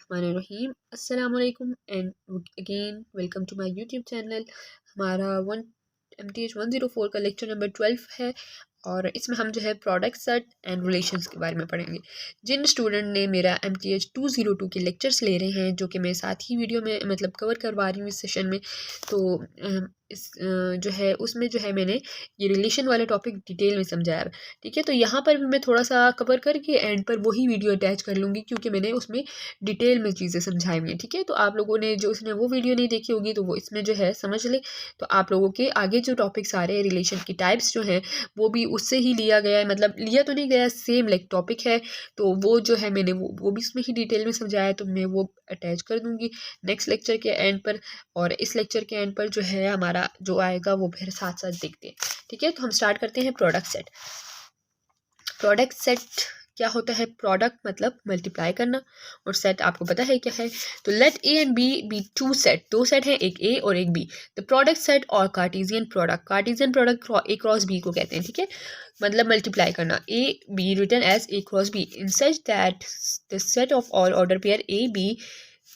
बिस्मिल्लाहिर्रहमानिर्रहीम अस्सलाम वालेकुम and again welcome to my YouTube channel. हमारा MTH 104 का लेक्चर नंबर 12 है और इसमें हम जो है प्रोडक्ट सेट एंड रिलेशंस के बारे में पढ़ेंगे। जिन स्टूडेंट ने मेरा MTH 202 के लेक्चर्स ले रहे हैं जो कि मैं साथ ही वीडियो में मतलब कवर करवा रही हूँ इस सेशन में, तो जो है उसमें जो है मैंने ये रिलेशन वाला टॉपिक डिटेल में समझाया है। ठीक है, तो यहाँ पर भी मैं थोड़ा सा कवर करके एंड पर वही वीडियो अटैच कर लूँगी क्योंकि मैंने उसमें डिटेल में चीज़ें समझाई हुई हैं। ठीक है, तो आप लोगों ने जो उसने वो वीडियो नहीं देखी होगी तो वो इसमें जो है समझ ले। तो आप लोगों के आगे जो टॉपिक्स आ रहे हैं रिलेशन की टाइप्स जो हैं वो भी उससे ही लिया गया है, मतलब लिया तो नहीं गया, सेम लाइक टॉपिक है। तो वो जो है मैंने वो भी इसमें ही डिटेल में समझाया है, तो मैं वो अटैच कर दूँगी नेक्स्ट लेक्चर के एंड पर। और इस लेक्चर के एंड पर जो है हमारा जो आएगा वो फिर साथ साथ देखते हैं। ठीक है, तो हम स्टार्ट करते हैं प्रोडक्ट सेट। प्रोडक्ट सेट क्या होता है? प्रोडक्ट मतलब मल्टीप्लाई करना और सेट आपको पता है क्या है। तो let A and B be two set, दो सेट हैं, एक ए और एक बी। द प्रोडक्ट सेट और Cartesian product, Cartesian product A cross B को कहते हैं। ठीक है, मतलब मल्टीप्लाई करना A B written as A cross B in such that the set of all order pair A B.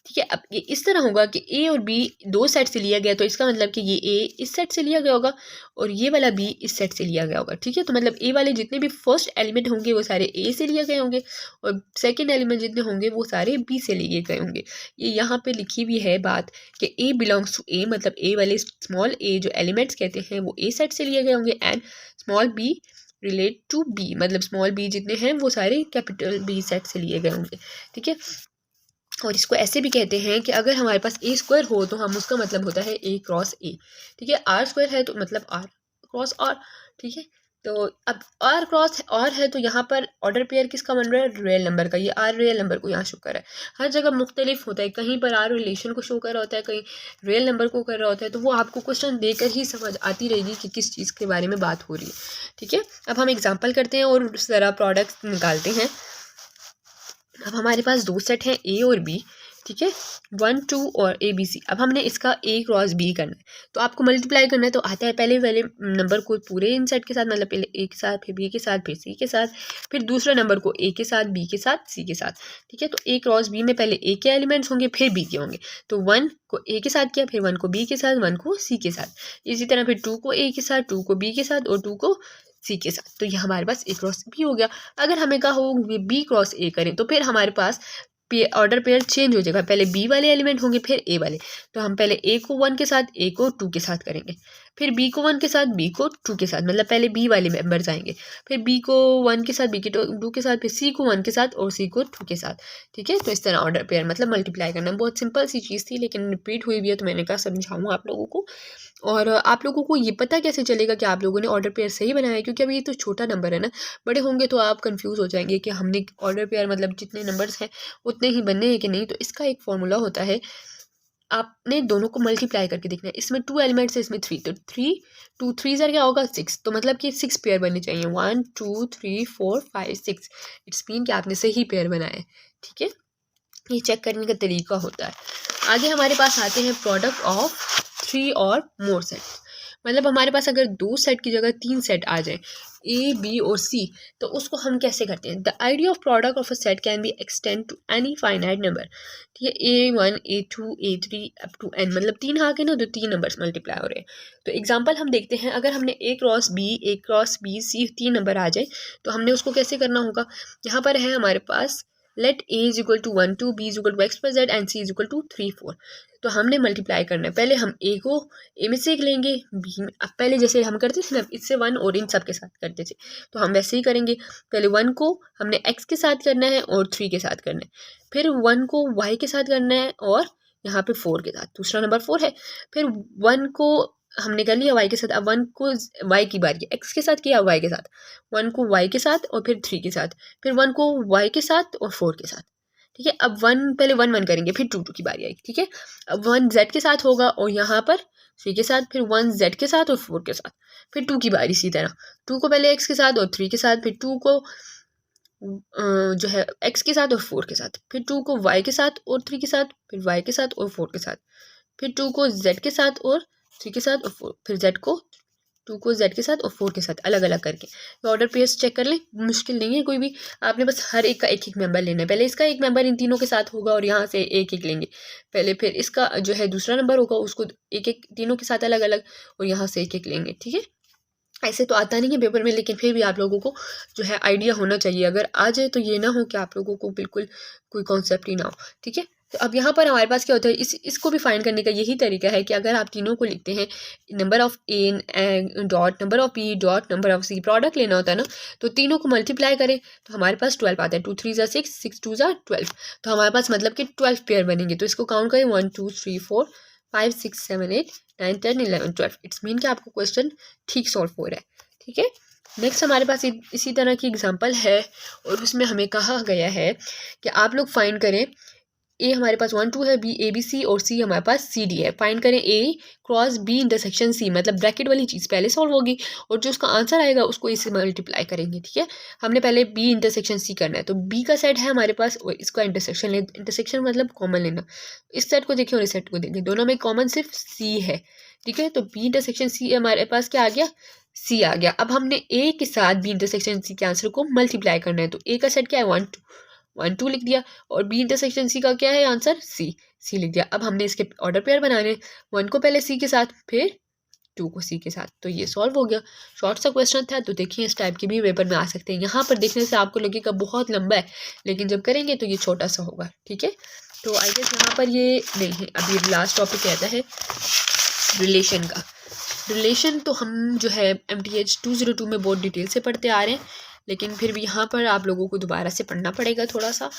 ठीक है, अब ये इस तरह होगा कि ए और बी दो सेट से लिया गया, तो इसका मतलब कि ये ए इस सेट से लिया गया होगा और ये वाला बी इस सेट से लिया गया होगा। ठीक है, तो मतलब ए वाले जितने भी फर्स्ट एलिमेंट होंगे वो सारे ए से लिए गए होंगे और सेकंड एलिमेंट जितने होंगे वो सारे बी से लिए गए होंगे। ये यहाँ पे लिखी हुई है बात कि ए बिलोंग्स टू ए, मतलब ए वाले स्मॉल ए जो एलिमेंट्स कहते हैं वो ए सेट से लिए गए होंगे and small b relate to b, मतलब स्मॉल बी जितने हैं वो सारे कैपिटल बी सेट से लिए गए होंगे। ठीक है, और इसको ऐसे भी कहते हैं कि अगर हमारे पास ए स्क्वायर हो तो हम उसका मतलब होता है ए क्रॉस ए। ठीक है, आर स्क्वायर है तो मतलब आर क्रॉस आर। ठीक है, तो अब आर क्रॉस आर है तो यहाँ पर ऑर्डर पेयर किसका बन रहा है? रियल नंबर का। ये आर रियल नंबर को यहाँ शो कर रहा है। हर जगह मुख्तलिफ होता है, कहीं पर आर रिलेशन को शो कर रहा होता है, कहीं रियल नंबर को कर रहा होता है। तो वो आपको क्वेश्चन देकर ही समझ आती रहेगी कि किस चीज़ के बारे में बात हो रही है। ठीक है, अब हम एग्जाम्पल करते हैं और ज़रा प्रोडक्ट निकालते हैं। अब हमारे पास दो सेट हैं ए और बी। ठीक है, 1 2 और ए बी सी। अब हमने इसका ए क्रॉस बी करना है तो आपको मल्टीप्लाई करना है, तो आता है पहले वाले नंबर को पूरे इन सेट के साथ, मतलब पहले ए के साथ, फिर बी के साथ, फिर सी के साथ, फिर दूसरे नंबर को ए के साथ, बी के साथ, सी के साथ। ठीक है, तो ए क्रॉस बी में पहले ए के एलिमेंट्स होंगे फिर बी के होंगे। तो 1 को ए के साथ किया, फिर 1 को बी के साथ, 1 को सी के साथ। इसी तरह फिर 2 को ए के साथ, 2 को बी के साथ और 2 को सी के साथ। तो ये हमारे पास ए क्रॉस बी हो गया। अगर हमें कहा हो बी क्रॉस ए करें तो फिर हमारे पास ऑर्डर पेयर चेंज हो जाएगा, पहले बी वाले एलिमेंट होंगे फिर ए वाले। तो हम पहले ए को 1 के साथ, ए को 2 के साथ करेंगे, फिर बी को 1 के साथ, बी को 2 के साथ, मतलब पहले बी वाले मेंबर्स आएंगे, फिर बी को 1 के साथ, बी के 2 के साथ, फिर सी को 1 के साथ और सी को 2 के साथ। ठीक है, तो इस तरह ऑर्डर पेयर मतलब मल्टीप्लाई करना। बहुत सिंपल सी चीज़ थी लेकिन रिपीट हुई भी है तो मैंने कहा समझाऊँ आप लोगों को। और आप लोगों को ये पता कैसे चलेगा कि आप लोगों ने ऑर्डर पेयर सही बनाया है? क्योंकि अभी ये तो छोटा नंबर है ना, बड़े होंगे तो आप कंफ्यूज हो जाएंगे कि हमने ऑर्डर पेयर मतलब जितने नंबर्स हैं उतने ही बनने हैं कि नहीं। तो इसका एक फॉर्मूला होता है, आपने दोनों को मल्टीप्लाई करके देखना है। इसमें 2 एलिमेंट्स है, इसमें 3, तो 3 2 3 सर क्या होगा 6, तो मतलब कि 6 पेयर बनने चाहिए। 1 2 3 4 5 6, इट्स मीन कि आपने सही पेयर बनाया है। ठीक है, ये चेक करने का तरीका होता है। आगे हमारे पास आते हैं प्रोडक्ट ऑफ 3 और मोर सेट, मतलब हमारे पास अगर 2 सेट की जगह 3 सेट आ जाए ए बी और सी, तो उसको हम कैसे करते हैं? The idea of product of a set can be extend to any finite number. ठीक है, A1 A2 A3 up to n, मतलब 3 आ गए ना तो 3 नंबर्स मल्टीप्लाई हो रहे हैं। तो एग्जांपल हम देखते हैं, अगर हमने ए क्रॉस बी सी 3 नंबर आ जाए तो हमने उसको कैसे करना होगा? यहाँ पर है हमारे पास let A is equal to 1 2, B is equal to X plus Z and C is equal to 3 4। तो हमने मल्टीप्लाई करना है, पहले हम ए को ए में से एक लेंगे, बी में, अब पहले जैसे हम करते थे ना इससे 1 और इन सब के साथ करते थे तो हम वैसे ही करेंगे। पहले 1 को हमने एक्स के साथ करना है और 3 के साथ करना है, फिर 1 को वाई के साथ करना है और यहाँ पे 4 के साथ, दूसरा नंबर 4 है। फिर 1 को हमने कर लिया वाई के साथ, अब 1 को वाई की बारी, एक्स के साथ किया, वाई के साथ, 1 को वाई के साथ और फिर 3 के साथ, फिर 1 को वाई के साथ और 4 के साथ। ठीक है, अब 1 पहले 1 1 करेंगे, फिर 2 2 की बारी आएगी। ठीक है, अब 1 जेड के साथ होगा और यहाँ पर 3 के साथ, फिर 1 जेड के साथ और 4 के साथ, फिर 2 की बारी। इसी तरह 2 को पहले एक्स के साथ और 3 के साथ, फिर 2 को जो है एक्स के साथ और 4 के साथ, फिर 2 को वाई के साथ और 3 के साथ, फिर वाई के साथ और 4 के साथ, फिर 2 को जेड के साथ और 3 के साथ और 4, फिर जेड को 2 को z के साथ और 4 के साथ अलग अलग करके। तो ऑर्डर पेयर्स चेक कर लें, मुश्किल नहीं है कोई भी, आपने बस हर एक का एक एक मेंबर लेना है। पहले इसका एक मेंबर इन तीनों के साथ होगा और यहाँ से एक एक लेंगे पहले, फिर इसका जो है दूसरा नंबर होगा उसको एक एक तीनों के साथ अलग अलग और यहाँ से एक एक लेंगे। ठीक है, ऐसे तो आता नहीं है पेपर में, लेकिन फिर भी आप लोगों को जो है आइडिया होना चाहिए। अगर आ जाए तो ये ना हो कि आप लोगों को बिल्कुल कोई कॉन्सेप्ट ही ना हो। ठीक है, तो अब यहाँ पर हमारे पास क्या होता है, इसको भी फाइंड करने का यही तरीका है कि अगर आप तीनों को लिखते हैं number of A dot number of B dot number of C, product लेना होता है ना, तो तीनों को मल्टीप्लाई करें तो हमारे पास 12 आता है। 2 3 ज़ा 6, 6 2 ज़ा 12, तो हमारे पास मतलब कि 12 पेयर बनेंगे। तो इसको काउंट करें 1 2 3 4 5 6 7 8 9 10 11 12। इट्स मीन कि आपको क्वेश्चन ठीक सॉल्व हो रहा है। ठीक है, नेक्स्ट हमारे पास इसी तरह की एग्जांपल है और उसमें हमें कहा गया है कि आप लोग फाइंड करें, ए हमारे पास 1 2 है, बी ए बी सी और सी हमारे पास सी डी है। फाइंड करें ए क्रॉस बी इंटरसेक्शन सी, मतलब ब्रैकेट वाली चीज़ पहले सॉल्व होगी और जो उसका आंसर आएगा उसको इससे मल्टीप्लाई करेंगे। ठीक है, हमने पहले बी इंटरसेक्शन सी करना है, तो बी का सेट है हमारे पास और इसका इंटरसेक्शन ले, इंटरसेक्शन मतलब कॉमन लेना। इस सेट को देखें और इस सेट को देखें, दोनों में कॉमन सिर्फ सी है। ठीक है, तो बी इंटरसेक्शन सी हमारे पास क्या आ गया, सी आ गया। अब हमने ए के साथ बी इंटरसेक्शन सी के आंसर को मल्टीप्लाई करना है, तो ए का सेट क्या है 1 2, 1 2 लिख दिया और बी इंटरसेक्शन सी का क्या है आंसर, सी, सी लिख दिया। अब हमने इसके ऑर्डर पेयर बनाने, 1 को पहले सी के साथ फिर 2 को सी के साथ, तो ये सॉल्व हो गया। शॉर्ट सा क्वेश्चन था, तो देखिए इस टाइप के भी पेपर में आ सकते हैं। यहाँ पर देखने से आपको लगेगा बहुत लंबा है, लेकिन जब करेंगे तो ये छोटा सा होगा। ठीक है, तो आई गेस यहाँ पर ये नहीं है। अब ये लास्ट टॉपिक कहता है रिलेशन का। रिलेशन तो हम जो है MTH 202 में बहुत डिटेल से पढ़ते आ रहे हैं, लेकिन फिर भी यहाँ पर आप लोगों को दोबारा से पढ़ना पड़ेगा थोड़ा सा।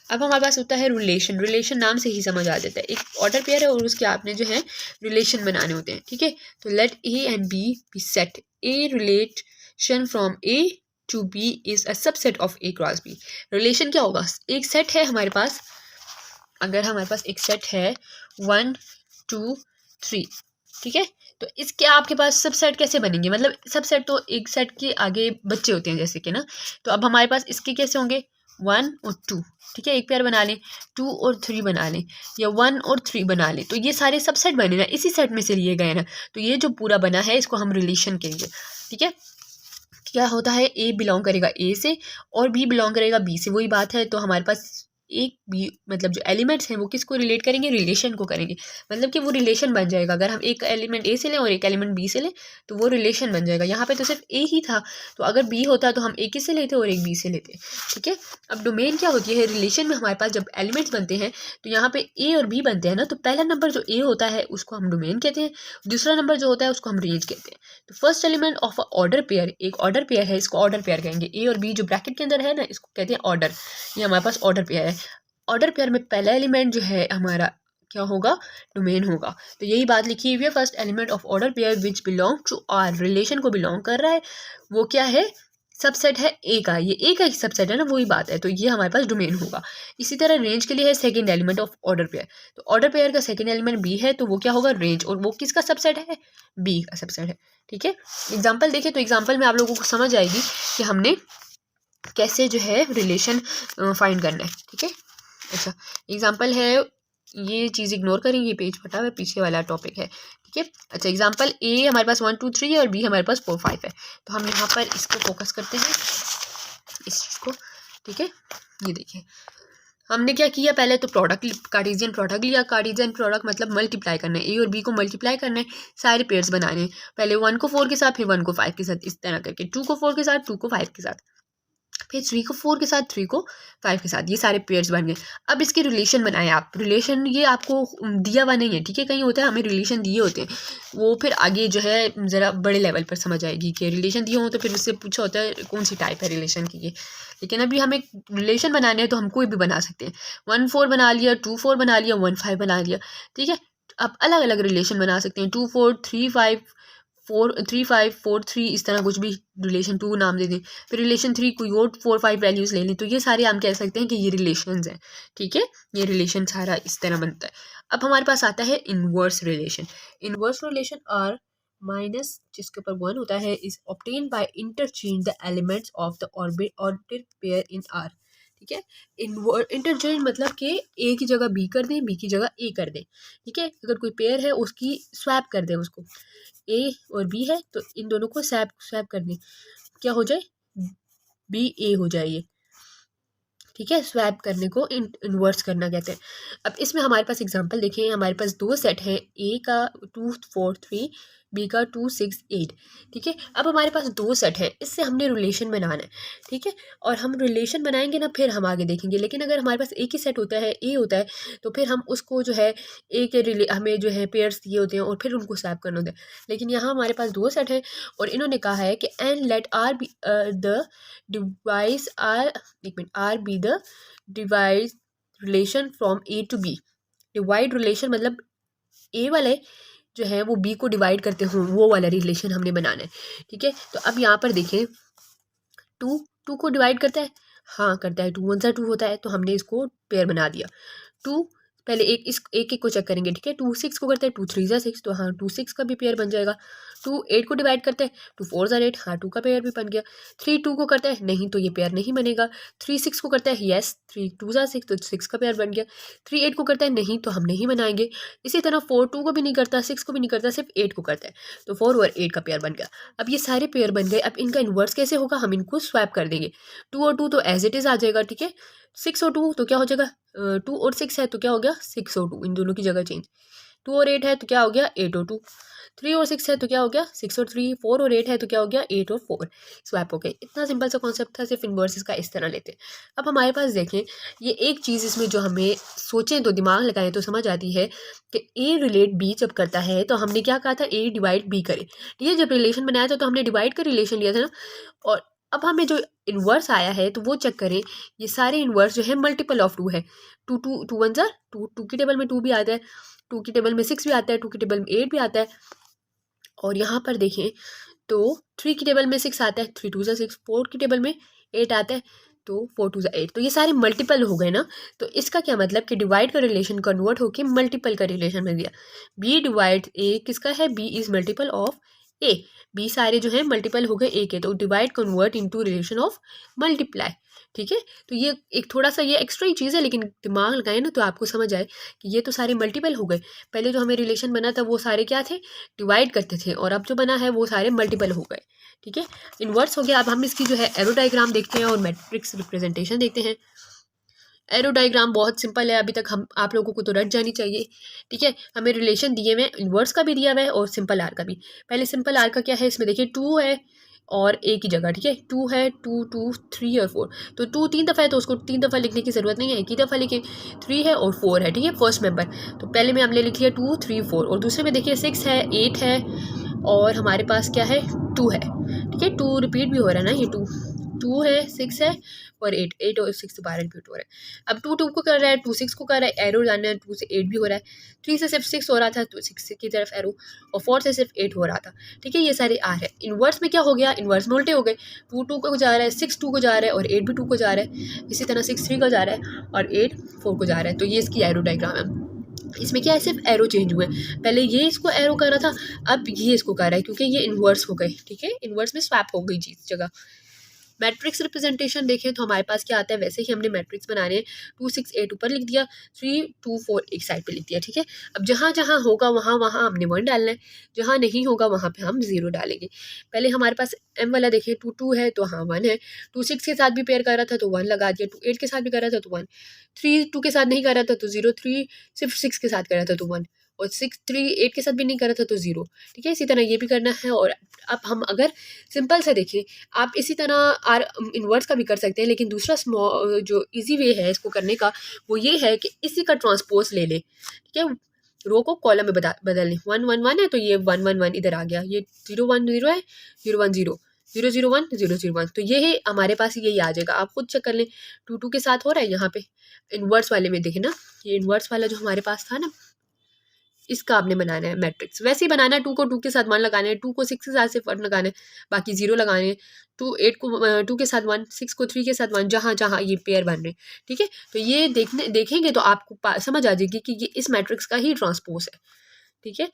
अब हमारे पास होता है रिलेशन। रिलेशन नाम से ही समझ आ जाता है, एक ऑर्डर पेयर है और उसके आपने जो है रिलेशन बनाने होते हैं। ठीक है, तो let A and B set, a relation from A to B is a subset of A cross B. Relation क्या होगा, एक सेट है हमारे पास, अगर हमारे पास एक सेट है 1 2 3, ठीक है, तो इसके आपके पास सब सेट कैसे बनेंगे, मतलब सब सेट तो एक सेट के आगे बच्चे होते हैं जैसे कि ना, तो अब हमारे पास इसके कैसे होंगे 1 और 2। ठीक है, एक पेयर बना लें, 2 और 3 बना लें या 1 और 3 बना लें, तो ये सारे सब सेट बने ना, इसी सेट में से लिए गए ना, तो ये जो पूरा बना है इसको हम रिलेशन कहेंगे। ठीक है, क्या होता है, ए बिलोंग करेगा ए से और बी बिलोंग करेगा बी से, वही बात है। तो हमारे पास एक भी मतलब जो एलिमेंट्स हैं वो किसको रिलेट करेंगे, रिलेशन को करेंगे, मतलब कि वो रिलेशन बन जाएगा। अगर हम एक एलिमेंट ए से लें और एक एलिमेंट बी से लें तो वो रिलेशन बन जाएगा। यहाँ पे तो सिर्फ ए ही था, तो अगर बी होता तो हम एक से लेते और एक बी से लेते। ठीक है, अब डोमेन क्या होती है, रिलेशन में हमारे पास जब एलिमेंट्स बनते हैं तो यहाँ पे ए और बी बनते हैं ना, तो पहला नंबर जो ए होता है उसको हम डोमेन कहते हैं, दूसरा नंबर जो होता है उसको हम रेंज कहते हैं। तो first element of a order pair, एक ऑर्डर पेयर है, इसको ऑर्डर पेयर कहेंगे। ए और बी जो ब्रैकेट के अंदर है ना, इसको कहते हैं ऑर्डर, ये हमारे पास ऑर्डर पेयर है। ऑर्डर पेयर में पहला एलिमेंट जो है हमारा क्या होगा, डोमेन होगा। तो यही बात लिखी हुई है, first element of order pair which belong to R, relation को बिलोंग कर रहा है, वो क्या है, सबसेट है ए का, ये ए का ही सबसेट है ना, वही बात है, तो ये हमारे पास डोमेन होगा। इसी तरह रेंज के लिए है second element of order pair, तो ऑर्डर पेयर का सेकंड एलिमेंट बी है, तो वो क्या होगा, रेंज, और वो किसका सबसेट है, बी का सबसेट है। ठीक है, एग्जाम्पल देखें तो एग्जाम्पल में आप लोगों को समझ आएगी कि हमने कैसे जो है रिलेशन फाइंड करना है। ठीक है, अच्छा एग्जाम्पल है, ये चीज़ इग्नोर करेंगे, ये पेज फटा हुआ है, पीछे वाला टॉपिक है। ठीक है, अच्छा एग्जाम्पल ए हमारे पास 1 2 3 है और बी हमारे पास 4 5 है, तो हम यहाँ पर इसको फोकस करते हैं, इस चीज़ को। ठीक है, ये देखिए हमने क्या किया, पहले तो प्रोडक्ट कार्टेशियन प्रोडक्ट लिया। कार्टेशियन प्रोडक्ट मतलब मल्टीप्लाई करना है, ए और बी को मल्टीप्लाई करना है, सारे पेयर्स बनाने हैं, पहले 1 को 4 के साथ, फिर 1 को 5 के साथ, इस तरह करके 2 को 4 के साथ, 2 को 5 के साथ, फिर 3 को 4 के साथ, 3 को 5 के साथ, ये सारे पेयर्स बन गए। अब इसके रिलेशन बनाए आप, रिलेशन ये आपको दिया हुआ नहीं है। ठीक है, कहीं होता है हमें रिलेशन दिए होते हैं, वो फिर आगे जो है ज़रा बड़े लेवल पर समझ आएगी कि रिलेशन दिए हों तो फिर उससे पूछा होता है कौन सी टाइप है रिलेशन की ये। लेकिन अभी हमें रिलेशन बनाने हैं तो हम कोई भी बना सकते हैं, 1 4 बना लिया, 2 4 बना लिया, 1 5 बना लिया। ठीक है, अब अलग अलग रिलेशन बना सकते हैं, 2 4 3 5 4 3 5 4 3, इस तरह कुछ भी रिलेशन 2 नाम दे दें, फिर रिलेशन 3 कोई और 4 5 वैल्यूज़ ले लें, तो ये सारे हम कह सकते हैं कि ये रिलेशंस हैं। ठीक है, ये रिलेशन सारा इस तरह बनता है। अब हमारे पास आता है inverse relation. Inverse relation R minus जिसके ऊपर 1 होता है is obtain by interchange the elements of the order pair in R. ठीक है। इंटरचेंज मतलब कि ए की जगह बी कर दें, बी की जगह ए कर दें, ठीक है। अगर कोई पेयर है उसकी स्वैप कर दें, उसको ए और बी है तो इन दोनों को स्वैप स्वैप कर दें, क्या हो जाए, बी ए हो जाए ये, ठीक है। स्वैप करने को इन्वर्स करना कहते हैं। अब इसमें हमारे पास एग्जांपल देखें, हमारे पास दो सेट हैं, ए का 2 4 3, बी का 2 6 8, ठीक है। अब हमारे पास दो सेट हैं, इससे हमने रिलेशन बनाना है, ठीक है। और हम रिलेशन बनाएंगे ना, फिर हम आगे देखेंगे। लेकिन अगर हमारे पास एक ही सेट होता है, ए होता है, तो फिर हम उसको जो है ए के हमें जो है पेयर्स दिए होते हैं और फिर उनको स्वैप करना होता है। लेकिन यहाँ हमारे पास दो सेट हैं और इन्होंने कहा है कि and let R be the device R, एक minute, R be the divide relation from A to B. Divide relation मतलब ए वाले जो है वो बी को डिवाइड करते हों, वो वाला रिलेशन हमने बनाना है, ठीक है। तो अब यहाँ पर देखें, टू को डिवाइड करता है, हाँ करता है, 2 1 2 होता है, तो हमने इसको पेयर बना दिया। 2 पहले एक को चेक करेंगे, ठीक है। 2 6 को करता है, 2 3 6, तो हाँ 2 6 का भी पेयर बन जाएगा। 2 8 को डिवाइड करता है, 2 4 8, हाँ 2 का पेयर भी बन गया। 3 2 को करता है, नहीं तो ये पेयर नहीं बनेगा। 3 6 को करता है, यस 3 2 6, तो 6 का पेयर बन गया। 3 8 को करता है, नहीं तो हम नहीं बनाएंगे। इसी तरह 4 2 को भी नहीं करता, 6 को भी नहीं करता, सिर्फ 8 को करता है, तो 4 और 8 का पेयर बन गया। अब ये सारे पेयर बन गए। अब इनका इन्वर्स कैसे होगा, हम इनको स्वैप कर देंगे। 2 और 2 तो एज इट इज़ आ जाएगा, ठीक है। 6 और 2 तो क्या हो जाएगा, 2 और 6 है तो क्या हो गया, 6 और 2, इन दोनों की जगह चेंज। 2 और 8 है तो क्या हो गया, 8 और 2। 3 और 6 है तो क्या हो गया, 6 और 3। 4 और 8 है तो क्या हो गया, 8 और 4। स्वैप हो गए। इतना सिंपल सा कॉन्सेप्ट था, सिर्फ इन्वर्सेस का इस तरह लेते हैं। अब हमारे पास देखें, ये एक चीज़ इसमें जो हमें सोचें तो दिमाग लगाएं तो समझ आती है कि ए रिलेट बी जब करता है तो हमने क्या कहा था, ए डिवाइड बी करे, ठीक है। जब रिलेशन बनाया था तो हमने डिवाइड का रिलेशन लिया था ना। और अब हमें जो इन्वर्स आया है तो वो चेक करें, ये सारे इन्वर्स जो है मल्टीपल ऑफ 2 है। 2 2 2 1 2, 2 की टेबल में 2 भी आता है, 2 की टेबल में 6 भी आता है, 2 की टेबल में 8 भी आता है। और यहाँ पर देखें तो 3 की टेबल में 6 आता है, 3 2 6, 4 की टेबल में 8 आता है, तो 4 2 8, तो ये सारे मल्टीपल हो गए ना। तो इसका क्या मतलब कि डिवाइड का रिलेशन कन्वर्ट होके मल्टीपल का रिलेशन में दिया। बी डिवाइड ए किसका है, B is multiple of A. B सारे जो है मल्टीपल हो गए ए के, तो divide convert into relation of multiply, ठीक है। तो ये एक थोड़ा सा ये एक्स्ट्रा ही चीज़ है, लेकिन दिमाग लगाए ना तो आपको समझ आए कि ये तो सारे मल्टीपल हो गए। पहले जो हमें रिलेशन बना था वो सारे क्या थे, डिवाइड करते थे, और अब जो बना है वो सारे मल्टीपल हो गए, ठीक है। इन्वर्स हो गया। अब हम इसकी जो है एरो डायग्राम देखते हैं और मैट्रिक्स रिप्रेजेंटेशन देखते हैं। एरो डायग्राम बहुत सिंपल है, अभी तक हम आप लोगों को तो रट जानी चाहिए, ठीक है। हमें रिलेशन दिए हुए, इन्वर्स का भी दिया हुआ है और सिंपल आर का भी। पहले सिंपल आर का क्या है, इसमें देखिए 2 है और ए की जगह, ठीक है। 2 है, 2 2 3 और 4, तो 2 3 दफ़ा है तो उसको 3 दफ़ा लिखने की ज़रूरत नहीं है, एक ही दफ़ा लिखें। 3 है और 4 है, ठीक है, फर्स्ट मेंबर। तो पहले में हमने लिख लिया 2 3 4, और दूसरे में देखिए 6 है, 8 है, और हमारे पास क्या है, 2 है, ठीक है। 2 रिपीट भी हो रहा है ना, ये 2 है, 6 है और 8 और 6 दोबारा रिपीट हो रहा है। अब 2 2 को कर रहा है, 2 6 को कर रहा है, एरो जाना है, 2 से 8 भी हो रहा है। 3 से सिर्फ 6 हो रहा था तो 6 की तरफ एरो, और 4 से सिर्फ 8 हो रहा था, ठीक है। ये सारे आर है। इन्वर्स में क्या हो गया, इन्वर्स में उल्टे हो गए। 2 2 को जा रहा है, 6 2 को जा रहा है, और 8 भी 2 को जा रहा है। इसी तरह 6 3 को जा रहा है और 8 4 को जा रहा है। तो ये इसकी एरो डायग्राम है। इसमें क्या है, सिर्फ एरो चेंज हुए। पहले ये इसको एरो कर रहा था, अब ये इसको कर रहा है, क्योंकि ये इन्वर्स हो गए, ठीक है। इन्वर्स में स्वैप हो गई चीज़ जगह। मैट्रिक्स रिप्रेजेंटेशन देखें तो हमारे पास क्या आता है, वैसे ही हमने मैट्रिक्स बनाने हैं। 2 6 8 ऊपर लिख दिया, 3 2 4 एक साइड पे लिख दिया, ठीक है। अब जहाँ जहाँ होगा वहाँ वहाँ हमने 1 डालना है, जहाँ नहीं होगा वहाँ पे हम 0 डालेंगे। पहले हमारे पास एम वाला देखें, 2 2 है तो हाँ 1 है। 2 6 के साथ भी पेयर कर रहा था तो 1 लगा दिया, 2 8 के साथ भी कर रहा था तो 1। 3 2 के साथ नहीं कर रहा था तो 0, 3 सिर्फ 6 के साथ कर रहा था तो 1, और 6 3 8 के साथ भी नहीं कर रहा था तो 0, ठीक है। इसी तरह ये भी करना है। और अब हम अगर सिंपल से देखें, आप इसी तरह आर इन्वर्स का भी कर सकते हैं, लेकिन दूसरा स्मॉल जो इजी वे है इसको करने का वो ये है कि इसी का ट्रांसपोज ले लें, ठीक है। रो को कॉलम में बदल लें। 1 1 1 है तो ये 1 1 1 इधर आ गया, ये 0 1 0 है, 0 1 0, 0 0 1 0 0 1, तो ये है हमारे पास, यही आ जाएगा। आप खुद चेक कर लें। 2 2 के साथ हो रहा है यहाँ पे इन्वर्स वाले में, देखें ना, ये इन्वर्स वाला जो हमारे पास था ना, इसका आपने बनाना है मैट्रिक्स। वैसे ही बनाना है, 2 को 2 के साथ 1 लगाना है, 2 को 6 के साथ सिर्फ 1 लगाना है, बाकी 0 लगाने हैं। 2 8 को 2 के साथ 1, 6 को 3 के साथ 1, जहाँ जहाँ ये पेयर बन रहे हैं, ठीक है। तो ये देखेंगे तो आपको समझ आ जाएगी कि ये इस मैट्रिक्स का ही ट्रांसपोज है, ठीक है।